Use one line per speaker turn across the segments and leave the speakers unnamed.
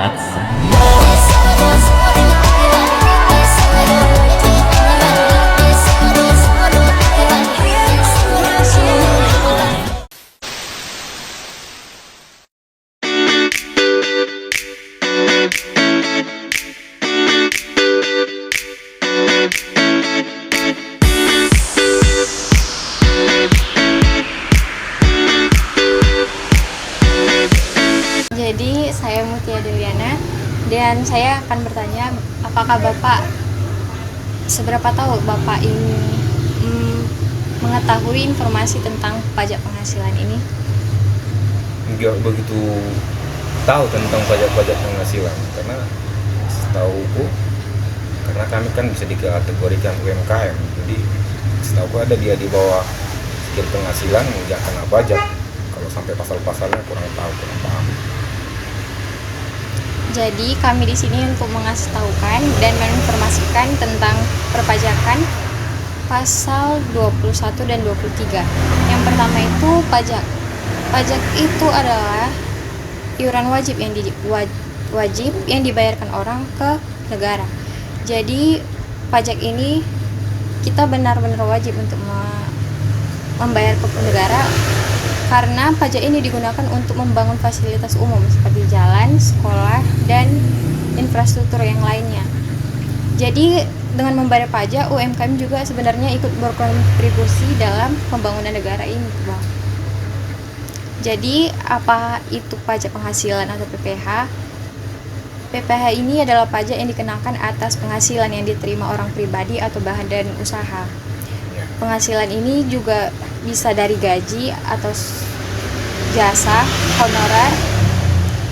Katsu.
Jadi saya Mutia Dewiana dan saya akan bertanya, apakah Bapak seberapa tahu Bapak ini mengetahui informasi tentang pajak penghasilan ini?
Nggak begitu tahu tentang pajak-pajak penghasilan karena setahuku, karena kami kan bisa dikategorikan UMKM, jadi setahuku ada dia di bawah skill penghasilan nggak kena pajak. Kalau sampai pasal-pasalnya kurang tahu, kurang paham.
Jadi kami di sini untuk mengasihtahukan dan menginformasikan tentang perpajakan pasal 21 dan 23. Yang pertama itu pajak. Pajak itu adalah iuran wajib yang dibayarkan orang ke negara. Jadi pajak ini kita benar-benar wajib untuk membayar ke negara, karena pajak ini digunakan untuk membangun fasilitas umum seperti jalan, sekolah, dan infrastruktur yang lainnya. Jadi dengan membayar pajak, UMKM juga sebenarnya ikut berkontribusi dalam pembangunan negara ini, Bang. Jadi apa itu pajak penghasilan atau PPH? PPH ini adalah pajak yang dikenakan atas penghasilan yang diterima orang pribadi atau badan usaha. Penghasilan ini juga bisa dari gaji atau jasa, honorar,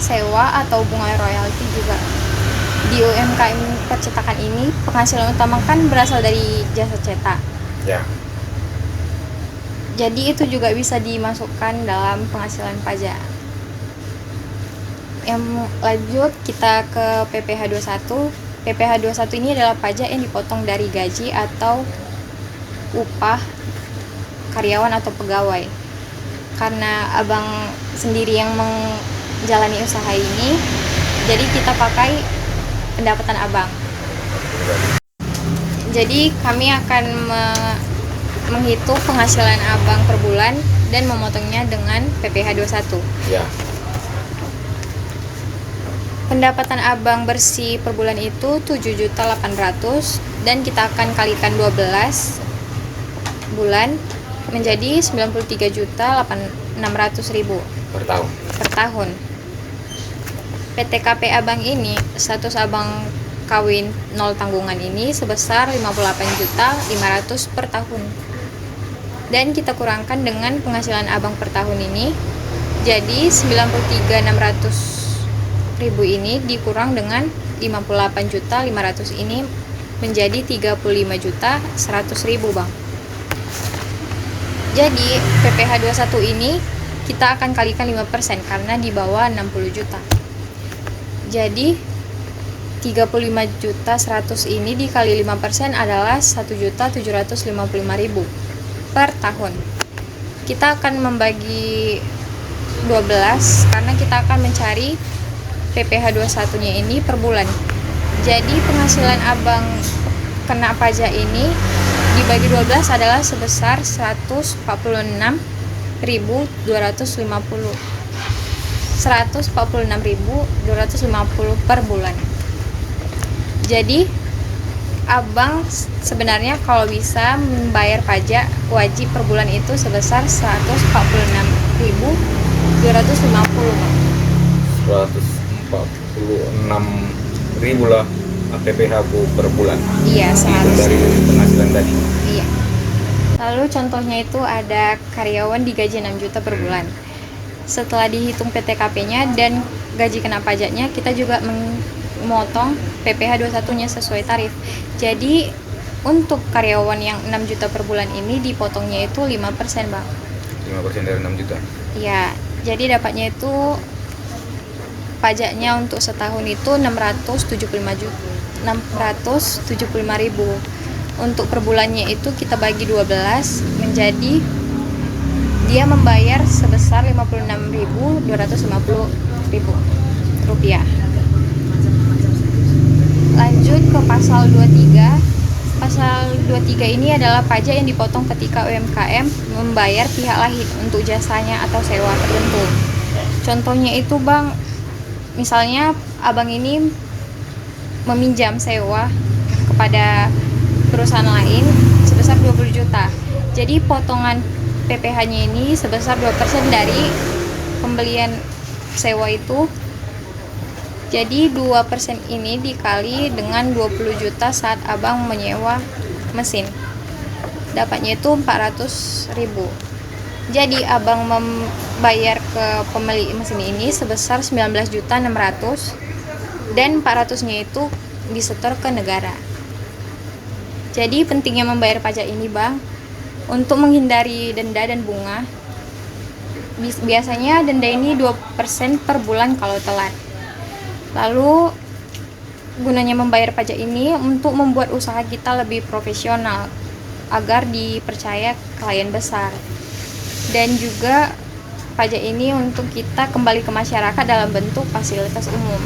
sewa, atau bunga royalti juga. Di UMKM percetakan ini, penghasilan utama kan berasal dari jasa cetak.
Ya.
Jadi itu juga bisa dimasukkan dalam penghasilan pajak. Yang lanjut kita ke PPh 21. PPh 21 ini adalah pajak yang dipotong dari gaji atau upah karyawan atau pegawai. Karena abang sendiri yang menjalani usaha ini, jadi kita pakai pendapatan abang. Jadi kami akan menghitung penghasilan abang per bulan dan memotongnya dengan PPh 21.
Ya.
Pendapatan abang bersih per bulan itu 7.800.000 dan kita akan kalikan 12 bulan menjadi 93.600.000
Per tahun.
per tahun. PTKP abang ini, status abang kawin nol tanggungan ini sebesar 58.500.000 per tahun. Dan kita kurangkan dengan penghasilan abang per tahun ini, jadi 93.600.000 ini dikurang dengan 58.500.000 ini menjadi 35.100.000, Bang. Jadi PPh 21 ini kita akan kalikan 5% karena di bawah 60 juta. Jadi 35.100.000 ini dikali 5% adalah 1.755.000 per tahun. Kita akan membagi 12 karena kita akan mencari PPh 21 nya ini per bulan. Jadi penghasilan abang kena pajak ini dibagi 12 adalah sebesar 146.250 per bulan. Jadi abang sebenarnya kalau bisa membayar pajak wajib per bulan itu sebesar 146.250.
146.000 lah PPh per bulan.
Iya, seharusnya.
Dari penghasilan tadi.
Iya. Lalu contohnya itu ada karyawan digaji 6 juta per bulan. Setelah dihitung PTKP-nya dan gaji kena pajaknya, kita juga memotong PPh 21-nya sesuai tarif. Jadi untuk karyawan yang 6 juta per bulan ini dipotongnya itu 5%, Bang.
5% dari 6 juta.
Iya, jadi dapatnya itu pajaknya untuk setahun itu 675.000. Untuk per bulannya itu kita bagi 12 menjadi dia membayar sebesar 56.250.000 rupiah. pasal 23. Pasal 23 ini adalah pajak yang dipotong ketika UMKM membayar pihak lain untuk jasanya atau sewa tertentu. Contohnya itu Bang, misalnya Abang ini meminjam sewa kepada perusahaan lain sebesar 20 juta. Jadi potongan PPh-nya ini sebesar 2% dari pembelian sewa itu. Jadi 2% ini dikali dengan 20 juta saat Abang menyewa mesin. Dapatnya itu 400.000. Jadi Abang membayar ke pemilik mesin ini sebesar 19.600.000 dan 400-nya itu disetor ke negara. Jadi pentingnya membayar pajak ini Bang, untuk menghindari denda dan bunga. Biasanya denda ini 2% per bulan kalau telat. Lalu gunanya membayar pajak ini untuk membuat usaha kita lebih profesional agar dipercaya klien besar. Dan juga pajak ini untuk kita kembali ke masyarakat dalam bentuk fasilitas umum.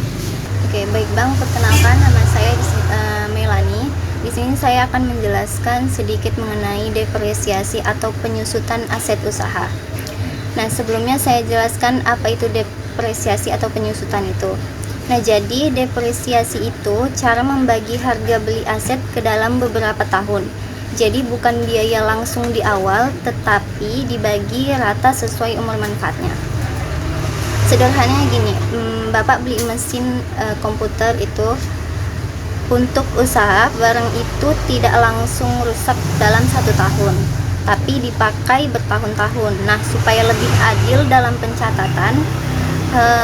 Oke, baik Bang, perkenalkan nama saya Melani. Di sini saya akan menjelaskan sedikit mengenai depresiasi atau penyusutan aset usaha. Nah, sebelumnya saya jelaskan apa itu depresiasi atau penyusutan itu. Nah, jadi depresiasi itu cara membagi harga beli aset ke dalam beberapa tahun. Jadi bukan biaya langsung di awal, tetapi dibagi rata sesuai umur manfaatnya. Sederhananya gini, Bapak beli mesin komputer itu untuk usaha, barang itu tidak langsung rusak dalam 1 tahun, tapi dipakai bertahun-tahun. Nah, supaya lebih adil dalam pencatatan,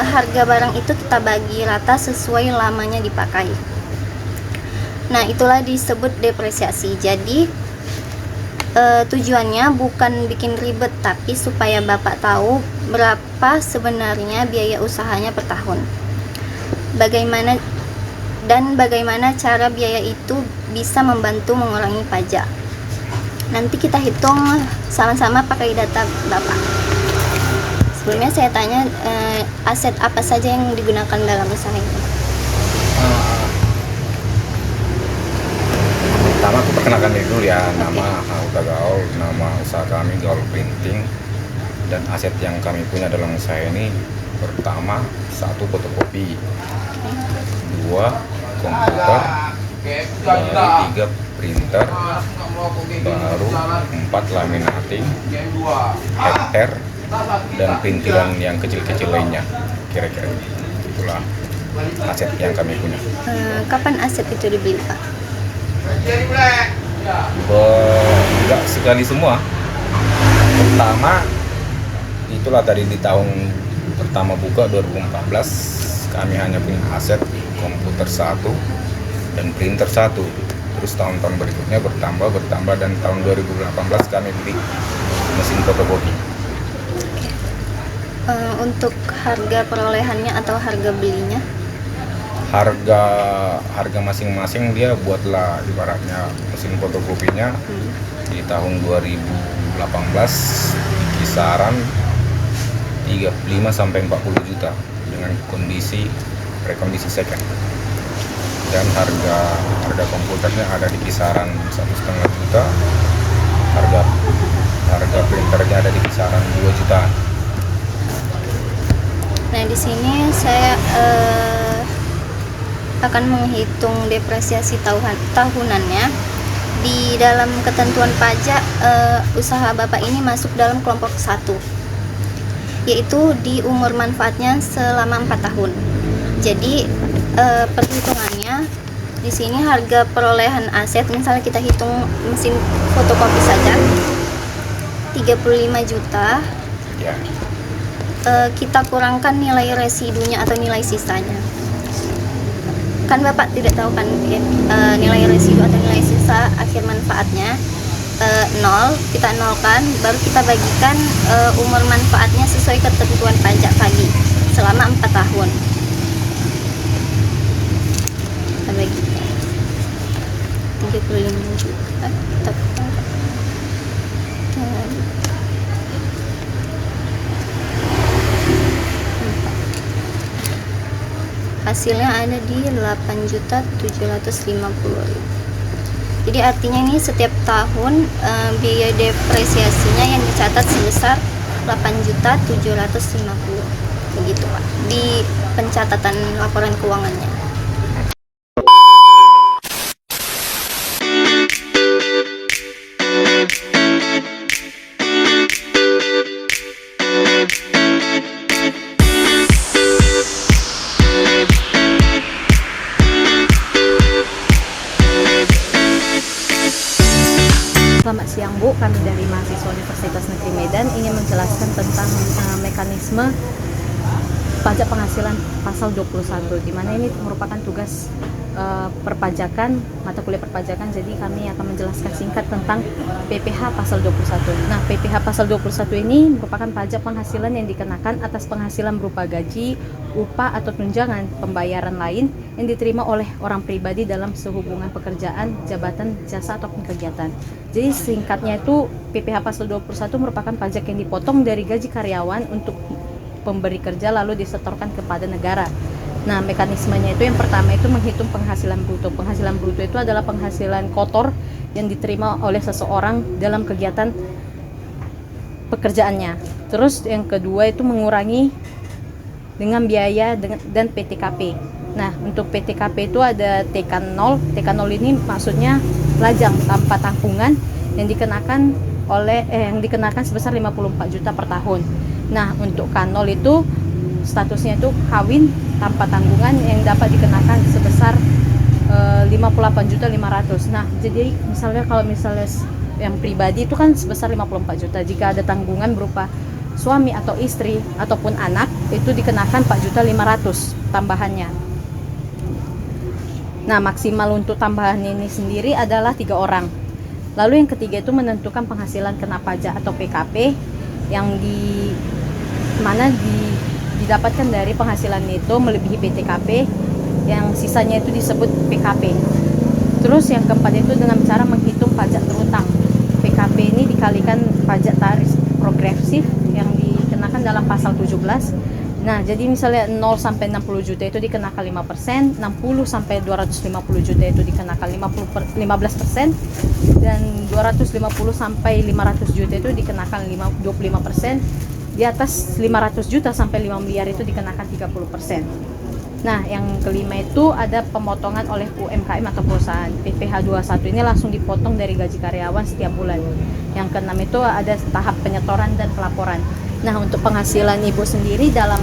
harga barang itu kita bagi rata sesuai lamanya dipakai. Nah, itulah disebut depresiasi. Jadi tujuannya bukan bikin ribet, tapi supaya Bapak tahu berapa sebenarnya biaya usahanya per tahun. Bagaimana cara biaya itu bisa membantu mengurangi pajak. Nanti kita hitung sama-sama pakai data Bapak. Sebelumnya saya tanya, aset apa saja yang digunakan dalam usaha ini?
Pertama aku perkenalkan diri dulu ya, nama Auta Gaul, nama usaha kami Gaul Printing, dan aset yang kami punya dalam usaha ini pertama 1 fotokopi, 2 komputer, baru 3 printer, baru 4 laminating, header, dan printiran yang kecil-kecil lainnya. Kira-kira itulah aset yang kami punya.
Kapan aset itu dibeli Pak?
Enggak sekali semua. Pertama itulah tadi di tahun pertama buka 2014 kami hanya punya aset komputer 1 dan printer 1. Terus tahun-tahun berikutnya bertambah dan tahun 2018 kami beli mesin fotokopi.
Untuk harga perolehannya atau harga belinya?
Harga masing-masing dia buatlah ibaratnya mesin fotokopinya di tahun 2018 di kisaran 35 sampai 40 juta dengan rekondisi second. Dan harga komputernya ada di kisaran 1,5 juta. Harga printernya ada di kisaran 2 jutaan.
Nah, di sini saya akan menghitung depresiasi tahunannya. Di dalam ketentuan pajak, usaha Bapak ini masuk dalam kelompok 1, yaitu di umur manfaatnya selama 4 tahun. Jadi perhitungannya di sini harga perolehan aset, misalnya kita hitung mesin fotokopi saja 35 juta
Ya.
Kita kurangkan nilai residunya atau nilai sisanya. Kan Bapak tidak tahu kan nilai residu atau nilai sisa akhir manfaatnya 0, kita nolkan, baru kita bagikan umur manfaatnya sesuai ketentuan pajak tadi selama 4 tahun. Kita bagikan 35 juta hasilnya ada di 8.750.000. Jadi artinya ini setiap tahun biaya depresiasinya yang dicatat sebesar 8.750.000 begitu Pak di pencatatan laporan keuangannya.
Selamat siang Bu, kami dari mahasiswa Universitas Negeri Medan ingin menjelaskan tentang mekanisme pajak penghasilan pasal 21, di mana ini merupakan tugas perpajakan, mata kuliah perpajakan. Jadi kami akan menjelaskan singkat tentang PPh pasal 21. Nah, PPh pasal 21 ini merupakan pajak penghasilan yang dikenakan atas penghasilan berupa gaji, upah atau tunjangan pembayaran lain yang diterima oleh orang pribadi dalam sehubungan pekerjaan, jabatan, jasa ataupun kegiatan. Jadi singkatnya itu PPh pasal 21 merupakan pajak yang dipotong dari gaji karyawan untuk pemberi kerja lalu disetorkan kepada negara. Nah, mekanismenya itu yang pertama itu menghitung penghasilan bruto. Penghasilan bruto itu adalah penghasilan kotor yang diterima oleh seseorang dalam kegiatan pekerjaannya. Terus yang kedua itu mengurangi dengan biaya dan PTKP. Nah, untuk PTKP itu ada TK0. TK0 ini maksudnya lajang tanpa tanggungan yang dikenakan sebesar 54 juta per tahun. Nah, untuk K0 itu statusnya itu kawin tanpa tanggungan yang dapat dikenakan sebesar 58.500.000. Nah, jadi kalau misalnya yang pribadi itu kan sebesar 54 juta. Jika ada tanggungan berupa suami atau istri ataupun anak itu dikenakan 4.500.000 tambahannya. Nah, maksimal untuk tambahan ini sendiri adalah 3 orang. Lalu yang ketiga itu menentukan penghasilan kena pajak atau PKP yang didapatkan dari penghasilan itu melebihi PTKP, yang sisanya itu disebut PKP. Terus yang keempat itu dengan cara menghitung pajak terutang. PKP ini dikalikan pajak tarif progresif yang dikenakan dalam pasal 17. Nah, jadi misalnya 0 sampai 60 juta itu dikenakan 5%, 60 sampai 250 juta itu dikenakan 15%, dan 250 sampai 500 juta itu dikenakan 25%. Di atas 500 juta sampai 5 miliar itu dikenakan 30%. Nah, yang kelima itu ada pemotongan oleh UMKM atau perusahaan. PPh 21 ini langsung dipotong dari gaji karyawan setiap bulan. Yang keenam itu ada tahap penyetoran dan pelaporan. Nah, untuk penghasilan Ibu sendiri dalam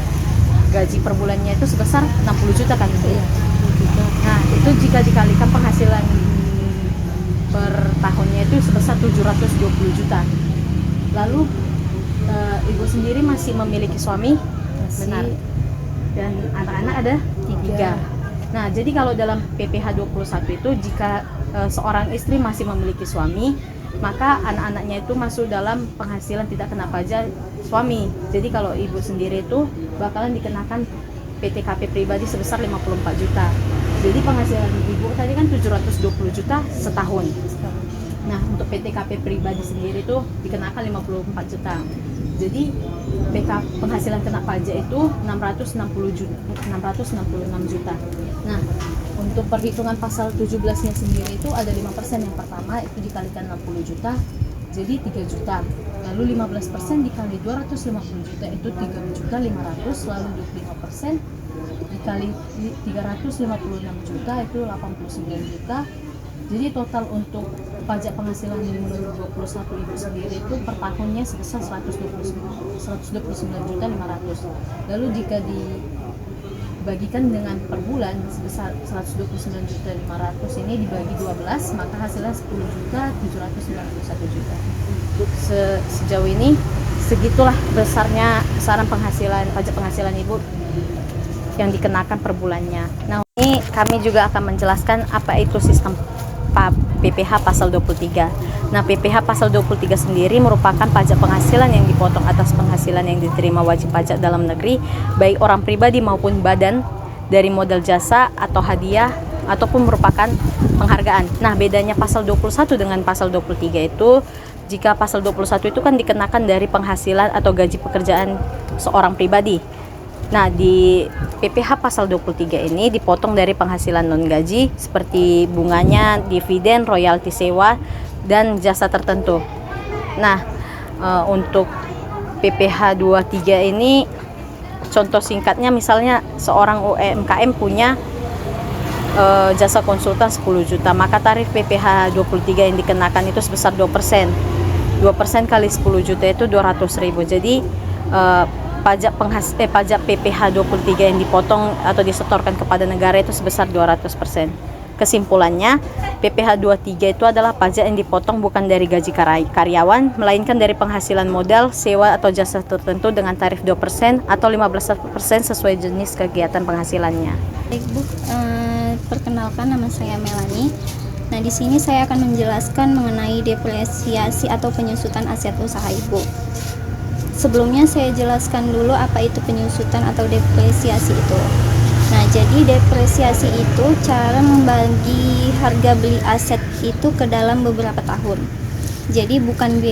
gaji per bulannya itu sebesar 60 juta kan Ibu? Nah, itu jika dikalikan penghasilan per tahunnya itu sebesar 720 juta. Lalu Ibu sendiri masih memiliki suami? Benar. Dan anak-anak ada 3. Nah, jadi kalau dalam PPh 21 itu jika seorang istri masih memiliki suami, maka anak-anaknya itu masuk dalam penghasilan tidak kena pajak suami. Jadi kalau Ibu sendiri itu bakalan dikenakan PTKP pribadi sebesar 54 juta. Jadi penghasilan Ibu tadi kan 720 juta setahun. Nah, untuk PTKP pribadi sendiri itu dikenakan 54 juta. Jadi penghasilan kena pajak itu 666 juta. Nah, untuk perhitungan pasal 17-nya sendiri itu ada 5%. Yang pertama itu dikalikan 60 juta, jadi 3 juta. Lalu 15% dikali 250 juta itu 3.500.000, lalu 25% dikali 356 juta itu 89 juta. Jadi total untuk pajak penghasilan 2021 Ibu sendiri itu per tahunnya sebesar 129.500. Lalu jika dibagikan dengan per bulan sebesar 129.500 ini dibagi 12, maka hasilnya 10.791 juta. Sejauh ini segitulah besarnya besaran pajak penghasilan Ibu yang dikenakan per bulannya. Nah, ini kami juga akan menjelaskan apa itu sistem PPh pasal 23. Nah, PPh pasal 23 sendiri merupakan pajak penghasilan yang dipotong atas penghasilan yang diterima wajib pajak dalam negeri, baik orang pribadi maupun badan, dari modal jasa atau hadiah ataupun merupakan penghargaan. Nah, bedanya pasal 21 dengan pasal 23 itu, jika pasal 21 itu kan dikenakan dari penghasilan atau gaji pekerjaan seorang pribadi. Nah, di PPh pasal 23 ini dipotong dari penghasilan non gaji seperti bunganya, dividen, royalti sewa, dan jasa tertentu. Nah, untuk PPh 23 ini contoh singkatnya misalnya seorang UMKM punya jasa konsultan 10 juta, maka tarif PPh 23 yang dikenakan itu sebesar 2%. 2% kali 10 juta itu 200.000. Jadi pajak PPh 23 yang dipotong atau disetorkan kepada negara itu sebesar 200%. Kesimpulannya, PPh 23 itu adalah pajak yang dipotong bukan dari gaji karyawan, melainkan dari penghasilan modal, sewa atau jasa tertentu dengan tarif 2% atau 15% sesuai jenis kegiatan penghasilannya.
Baik Bu, perkenalkan nama saya Melani. Nah, di sini saya akan menjelaskan mengenai depresiasi atau penyusutan aset usaha Ibu. Sebelumnya saya jelaskan dulu apa itu penyusutan atau depresiasi itu. Nah, jadi depresiasi itu cara membagi harga beli aset itu ke dalam beberapa tahun. Jadi bukan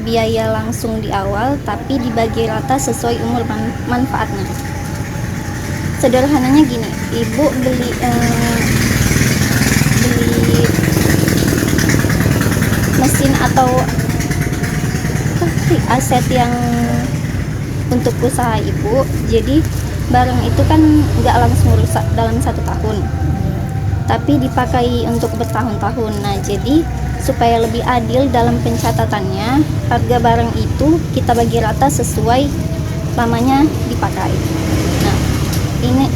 biaya langsung di awal, tapi dibagi rata sesuai umur manfaatnya. Sederhananya gini, Ibu beli mesin atau aset yang untuk usaha Ibu. Jadi barang itu kan nggak langsung rusak dalam 1 tahun, tapi dipakai untuk bertahun-tahun. Nah, jadi supaya lebih adil dalam pencatatannya, harga barang itu kita bagi rata sesuai lamanya dipakai. Nah, ini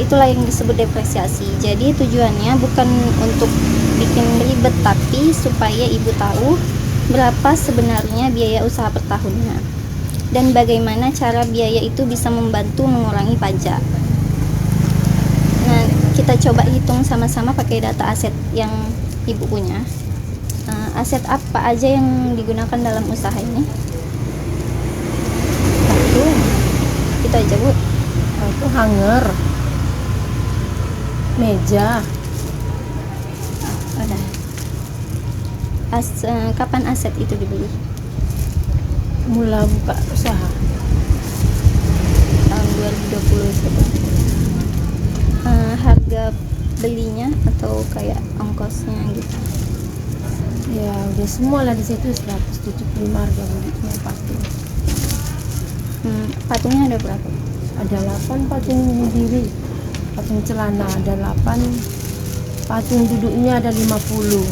itulah yang disebut depresiasi. Jadi tujuannya bukan untuk bikin ribet, tapi supaya Ibu tahu berapa sebenarnya biaya usaha per tahunnya dan bagaimana cara biaya itu bisa membantu mengurangi pajak. Nah, kita coba hitung sama-sama pakai data aset yang Ibu punya. Aset apa aja yang digunakan dalam usaha ini?
Satu,
Itu aja Bu.
itu hanger, meja.
Udah. Kapan aset itu dibeli?
Mula buka usaha
Tahun 2020 itu. Harga belinya atau kayak ongkosnya gitu?
ya udah semua lah di situ 175 harga belinya patung.
Patungnya ada berapa?
Ada 8 patung berdiri, patung celana ada 8, patung duduknya ada 50.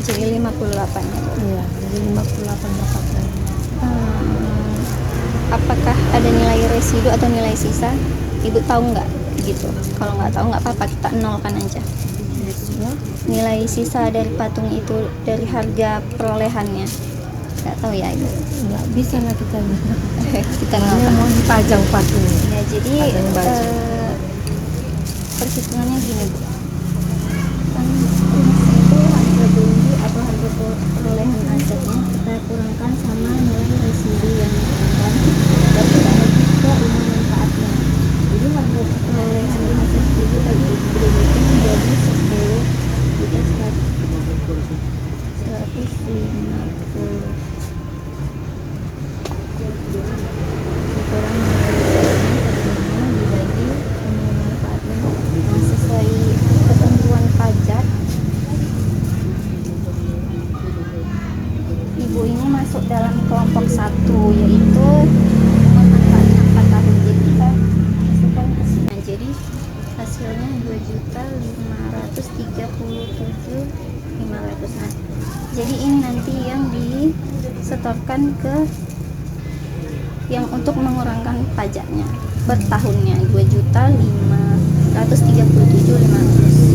Jadi 58 ya Bu.
Iya, jadi 58 dapatnya.
Apakah ada nilai residu atau nilai sisa? Ibu tahu nggak gitu? Kalau nggak tahu nggak apa-apa, kita nolkan aja.
Ya,
Nilai sisa dari patung itu dari harga perolehannya nggak tahu ya Ibu.
nggak bisa lah kita
Kita
ini
nolkan.
mau dipajang patung.
Ya, jadi
Patung baju.
perhitungannya gini Bu. Kan itu harga beli atau harga perolehan asetnya kita kurangkan sama nilai residu yang dikenakan dan kita bagi ke umur manfaatnya. Jadi harga perolehan aset itu tadi berubah menjadi 10 juta 150 dikurang dibagi umur manfaatnya. Nah, sesuai ketentuan pajak, Ibu ini masuk dalam kelompok 1, yaitu manfaatnya 4 tahun. Jadi kita masukkan ke sini. Nah, jadi hasilnya 2.537.500. Nah, jadi ini nanti yang disetorkan ke yang untuk mengurangkan pajaknya per tahunnya 2.537.500.